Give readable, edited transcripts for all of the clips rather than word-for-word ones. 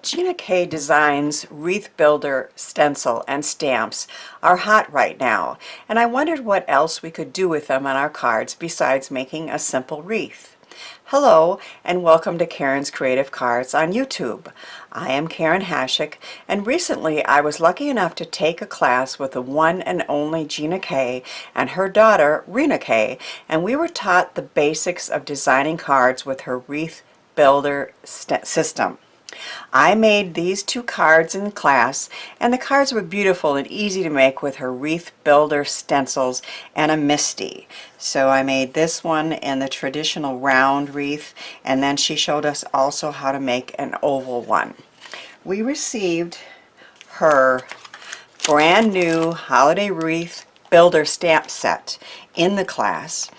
Gina K Designs Wreath Builder stencil and stamps are hot right now, and I wondered what else we could do with them on our cards besides making a simple wreath. Hello and welcome to Karen's Creative Cards on YouTube. I am Karen Hashik, and recently I was lucky enough to take a class with the one and only Gina K and her daughter Rena K, and we were taught the basics of designing cards with her Wreath Builder system. I made these two cards in class, and the cards were beautiful and easy to make with her Wreath Builder stencils and a MISTI. So I made this one in the traditional round wreath, and then she showed us also how to make an oval one. We received her brand new Holiday Wreath Builder stamp set in the class.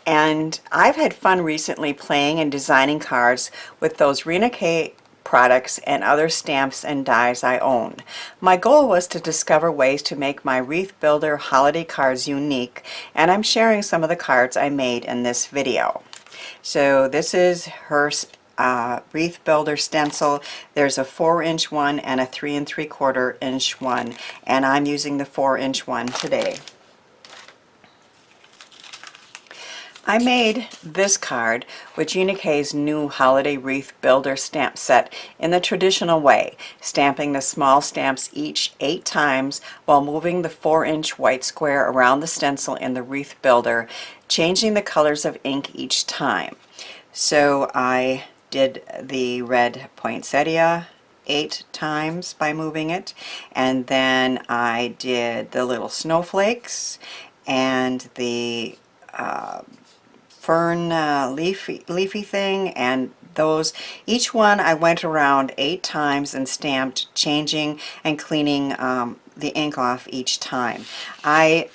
And I've had fun recently playing and designing cards with those Rena K products and other stamps and dies I own. My goal was to discover ways to make my Wreath Builder holiday cards unique, and I'm sharing some of the cards I made in this video. So this is her Wreath Builder stencil. There's a 4-inch one and a 3 3/4 inch one, and I'm using the 4-inch one today. I made this card with Gina K's new Holiday Wreath Builder stamp set in the traditional way, stamping the small stamps each 8 times while moving the 4-inch white square around the stencil in the Wreath Builder, changing the colors of ink each time. So I did the red poinsettia 8 times by moving it, and then I did the little snowflakes and the fern leafy thing, and those, each one I went around 8 times and stamped, changing and cleaning the ink off each time. I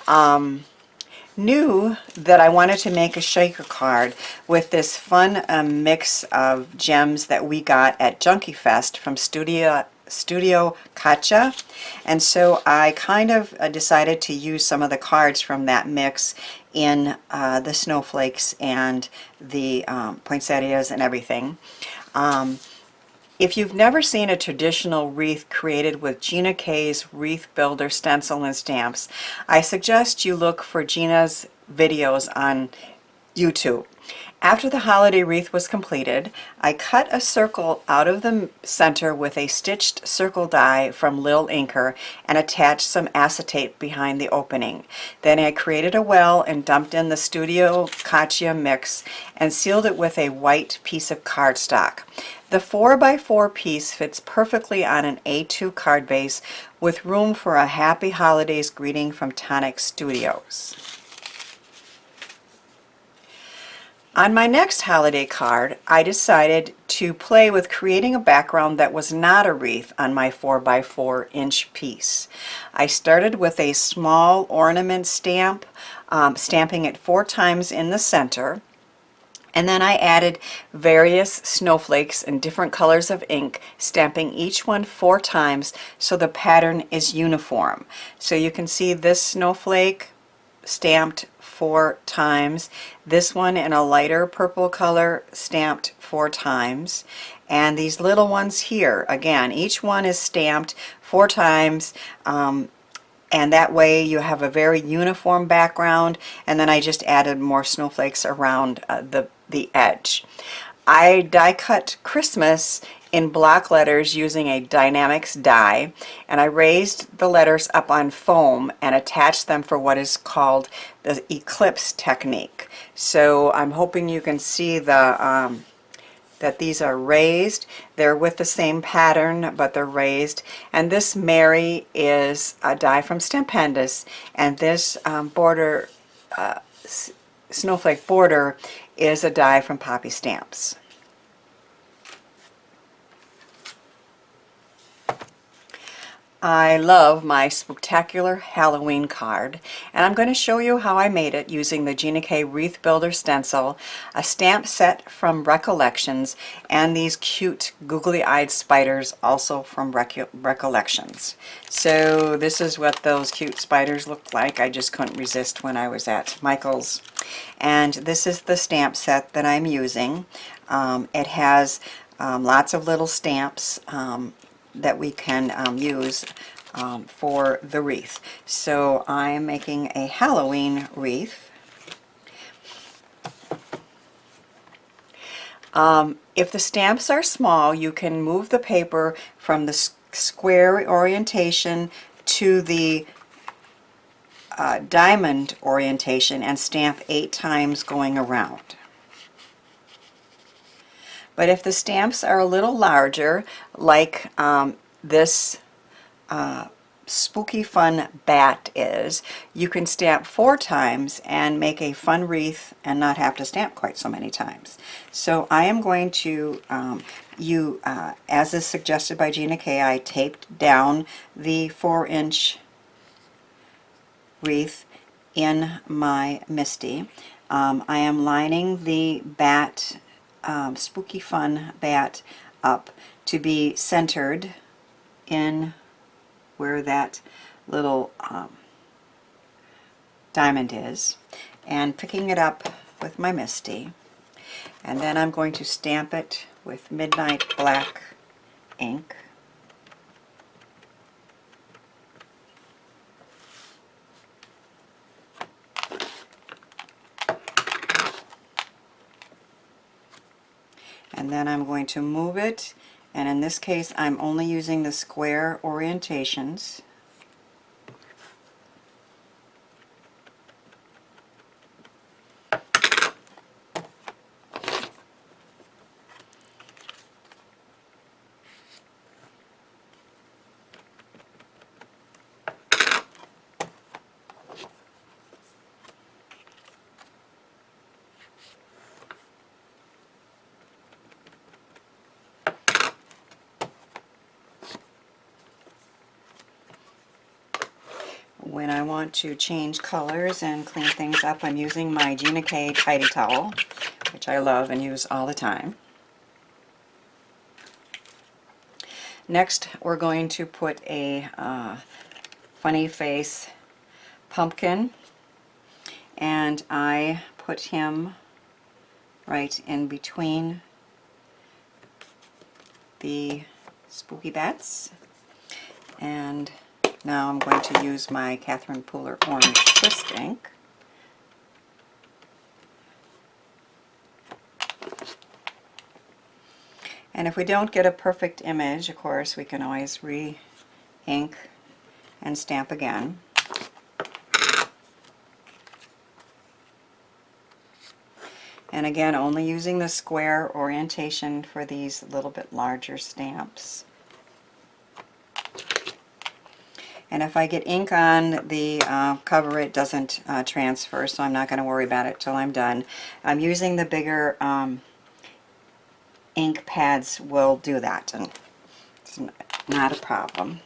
knew that I wanted to make a shaker card with this fun mix of gems that we got at Junkie Fest from Studio Katja, and so I kind of decided to use some of the cards from that mix in the snowflakes and the poinsettias and everything. If you've never seen a traditional wreath created with Gina K's Wreath Builder stencil and stamps, I suggest you look for Gina's videos on YouTube. After the holiday wreath was completed, I cut a circle out of the center with a stitched circle die from Lil Inker and attached some acetate behind the opening. Then I created a well and dumped in the Studio Katja mix and sealed it with a white piece of cardstock. The 4x4 piece fits perfectly on an A2 card base with room for a Happy Holidays greeting from Tonic Studios. On my next holiday card, I decided to play with creating a background that was not a wreath on my 4x4 inch piece. I started with a small ornament stamp, stamping it 4 times in the center, and then I added various snowflakes in different colors of ink, stamping each one 4 times so the pattern is uniform. So you can see this snowflake stamped 4 times, this one in a lighter purple color stamped 4 times, and these little ones here, again, each one is stamped 4 times, and that way you have a very uniform background. And then I just added more snowflakes around the edge. I die cut Christmas in block letters using a Dynamics die, and I raised the letters up on foam and attached them for what is called the eclipse technique. So I'm hoping you can see the that these are raised. They're with the same pattern, but they're raised. And this Mary is a die from Stupendous, and this snowflake border is a die from Poppy Stamps. I love my spectacular Halloween card, and I'm going to show you how I made it using the Gina K Wreath Builder stencil, a stamp set from Recollections, and these cute googly-eyed spiders also from Recollections. So this is what those cute spiders look like. I just couldn't resist when I was at Michael's. And this is the stamp set that I'm using. It has lots of little stamps that we can use for the wreath. So I am making a Halloween wreath. If the stamps are small, you can move the paper from the square orientation to the diamond orientation and stamp 8 times going around. But if the stamps are a little larger, like this Spooky Fun bat is, you can stamp 4 times and make a fun wreath and not have to stamp quite so many times. So I am going to, as is suggested by Gina K, I taped down the 4-inch wreath in my MISTI. I am lining the bat, Spooky Fun bat, up to be centered in where that little diamond is, and picking it up with my MISTI, and then I'm going to stamp it with Midnight Black ink. And then I'm going to move it, and in this case I'm only using the square orientations. When I want to change colors and clean things up, I'm using my Gina K Tidy Towel, which I love and use all the time. Next, we're going to put a funny face pumpkin, and I put him right in between the spooky bats. And now I'm going to use my Catherine Pooler Orange Twist ink. And if we don't get a perfect image, of course, we can always re-ink and stamp again. And again, only using the square orientation for these little bit larger stamps. And if I get ink on the cover, it doesn't transfer, so I'm not going to worry about it till I'm done. I'm using the bigger ink pads will do that, and it's not a problem.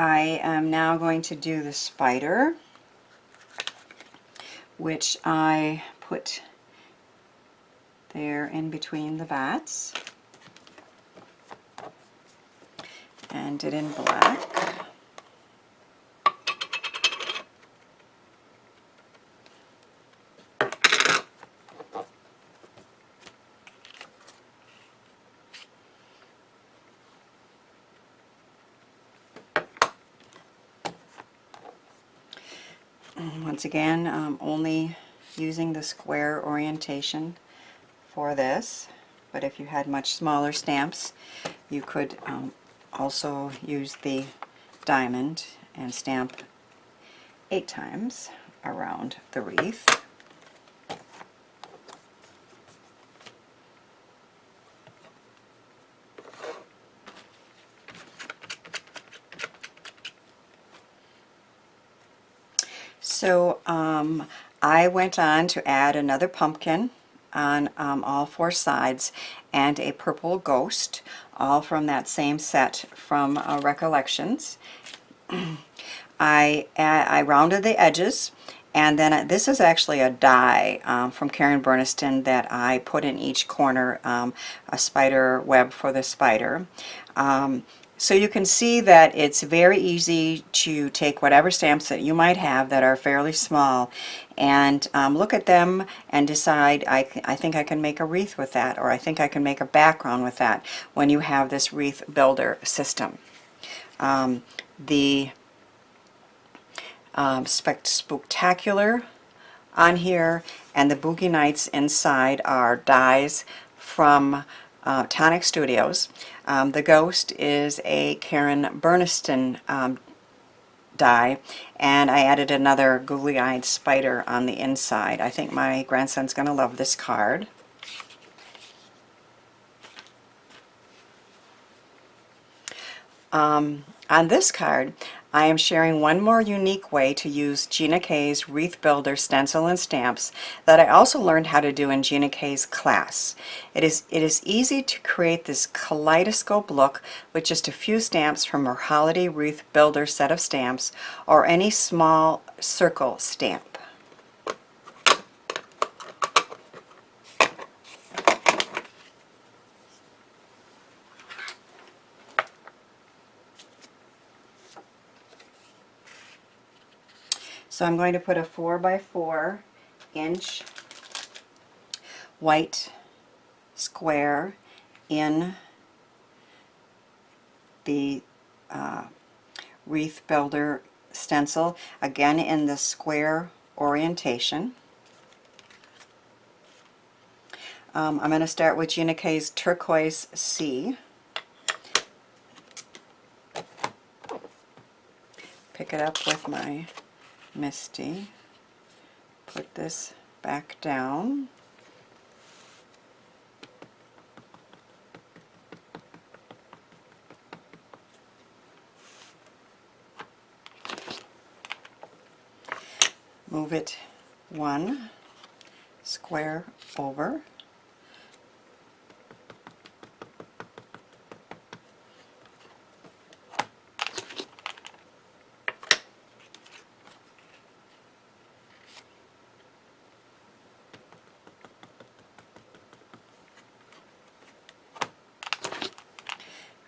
I am now going to do the spider, which I put there in between the bats and did in black. Once again, only using the square orientation for this, but if you had much smaller stamps, you could also use the diamond and stamp 8 times around the wreath. So I went on to add another pumpkin on all 4 sides and a purple ghost, all from that same set from Recollections. I rounded the edges And then this is actually a die from Burniston that I put in each corner, a spider web for the spider. So you can see that it's very easy to take whatever stamps that you might have that are fairly small and look at them and decide, I think I can make a wreath with that, or I think I can make a background with that when you have this wreath builder system. The Spectacular on here and the Boogie Nights inside are dies from Tonic Studios. The Ghost is a Burniston die, and I added another googly-eyed spider on the inside. I think my grandson's going to love this card. On this card, I am sharing one more unique way to use Gina K's Wreath Builder stencil and stamps that I also learned how to do in Gina K's class. It is easy to create this kaleidoscope look with just a few stamps from her Holiday Wreath Builder set of stamps or any small circle stamp. So I'm going to put a 4x4 inch white square in the Wreath Builder stencil, again in the square orientation. I'm going to start with Gina K's Turquoise C. Pick it up with my MISTI, put this back down, move it one square over,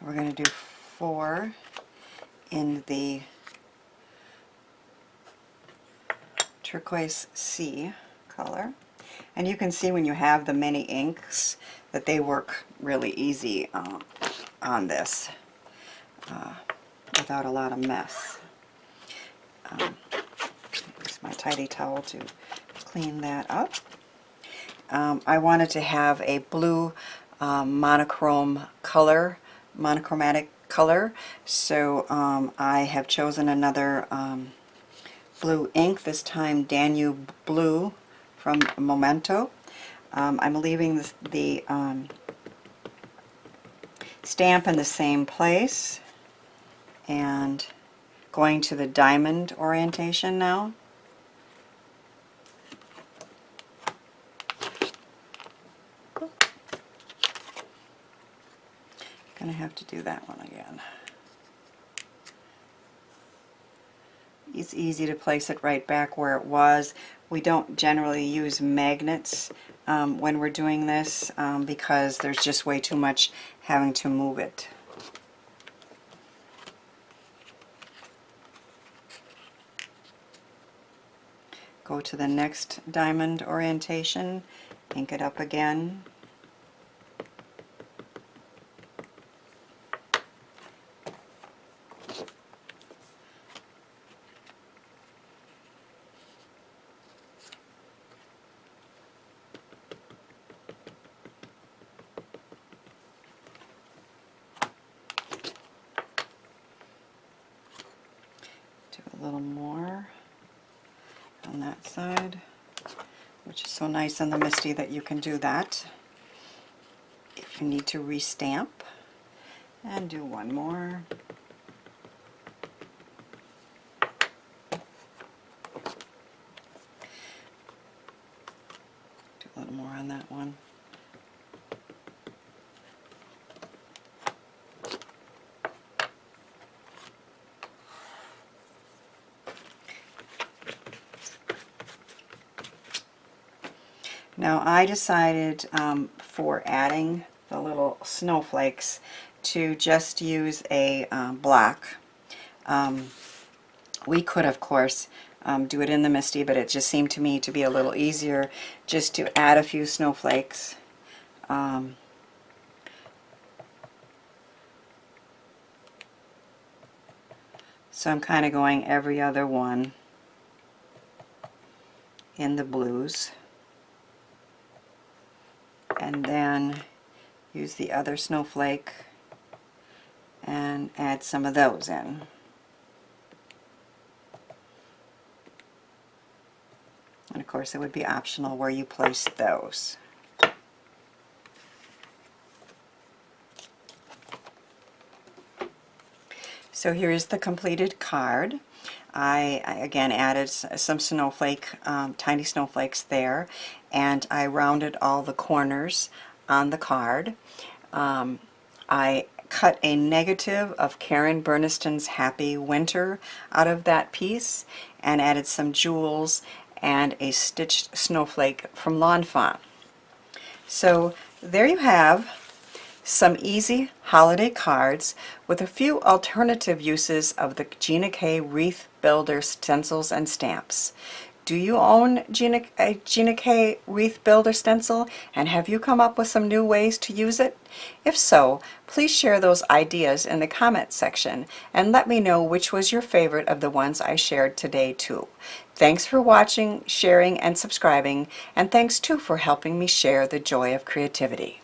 we're going to do 4 in the Turquoise C color. And you can see when you have the many inks that they work really easy on this without a lot of mess. Use my tidy towel to clean that up. I wanted to have a blue monochromatic color, so I have chosen another blue ink, this time Danube Blue from Memento. I'm leaving the stamp in the same place and going to the diamond orientation now. Gonna have to do that one again. It's easy to place it right back where it was. We don't generally use magnets when we're doing this because there's just way too much having to move it. Go to the next diamond orientation, ink it up again. A little more on that side, which is so nice on the MISTI that you can do that if you need to restamp. And do one more. Do a little more on that one. Now I decided for adding the little snowflakes to just use a block. We could, of course, do it in the MISTI, but it just seemed to me to be a little easier just to add a few snowflakes. So I'm kind of going every other one in the blues, and then use the other snowflake and add some of those in. And of course it would be optional where you place those. So here is the completed card. I again added some snowflake, tiny snowflakes there, and I rounded all the corners on the card. I cut a negative of Karen Burniston's Happy Winter out of that piece and added some jewels and a stitched snowflake from Lawn Fawn. So there you have some easy holiday cards with a few alternative uses of the Gina K Wreath Builder stencils and stamps. Do you own a Gina K Wreath Builder stencil, and have you come up with some new ways to use it? If so, please share those ideas in the comment section and let me know which was your favorite of the ones I shared today too. Thanks for watching, sharing, and subscribing, and thanks too for helping me share the joy of creativity.